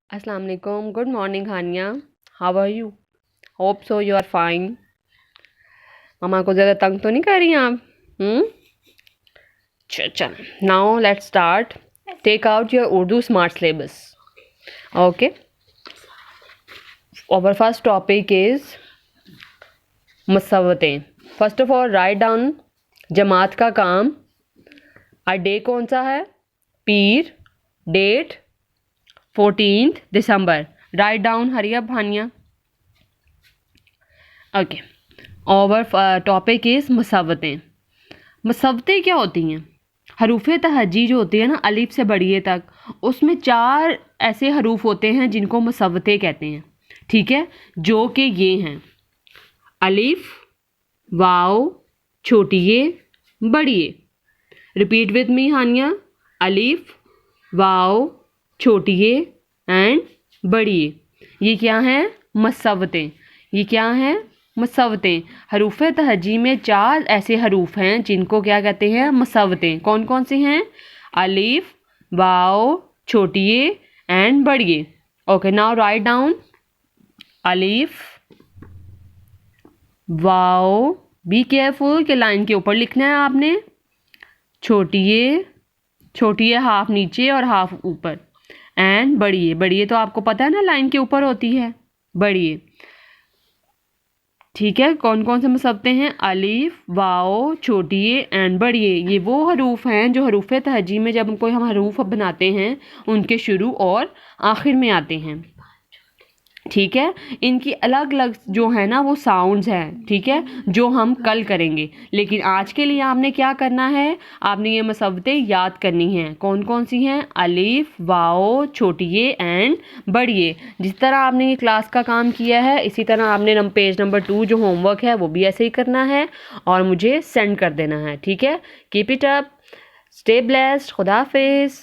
Assalamu alaikum. Good morning, Hania. How are you? Hope so you are fine. मामा को ज़्यादा तंग तो नहीं कर रही आप? चल. Now let's start. Take out your Urdu smart syllabus. Okay. Our first topic is मसव्वतें. First of all, write down जमात का काम. और डे कौन सा है? पीर. Date 14th December. Write down, hurry up, Hania. Okay. Our topic is मसव्वतें. मसव्वतें क्या होती हैं? हरूफ तहजी जो होती है ना, अलिफ से बढ़िए तक, उसमें 4 ऐसे हरूफ होते हैं जिनको मसव्वतें कहते हैं. ठीक है, जो कि ये हैं: अलिफ, वाव, छोटी ये, बड़ी ये. रिपीट विद मी हानिया. अलिफ, वाव, छोटी ये एंड बड़ी ये. ये क्या है? मसव्वतें. ये क्या है? मसव्वतें. हरूफ तहजी में 4 ऐसे हरूफ हैं जिनको क्या कहते हैं? मसव्वतें. कौन कौन से हैं? अलिफ, वाव, छोटी ये एंड बड़ी ये. Okay, now write down. अलिफ, वाव, बी केयरफुल कि लाइन के ऊपर लिखना है आपने. छोटी ये हाफ नीचे और हाफ ऊपर. एंड बड़ी ये तो आपको पता है ना, लाइन के ऊपर होती है. बड़ी ये. ठीक है, कौन कौन से मसव्वतें हैं? अलिफ, वाव, छोटी ये एंड बड़ी ये वो हरूफ हैं जो हरूफ तहजी में जब कोई हम हरूफ बनाते हैं उनके शुरू और आखिर में आते हैं. ठीक है, इनकी अलग अलग जो है ना वो साउंड्स हैं. ठीक है, जो हम कल करेंगे. लेकिन आज के लिए आपने क्या करना है? आपने ये मसव्वतें याद करनी हैं. कौन कौन सी हैं? अलिफ, वाव, छोटी ये एंड बड़ी ये. जिस तरह आपने ये क्लास का काम किया है इसी तरह आपने पेज नंबर 2 जो होमवर्क है वो भी ऐसे ही करना है और मुझे सेंड कर देना है. ठीक है, keep it up, stay blessed, खुदा हाफिज़.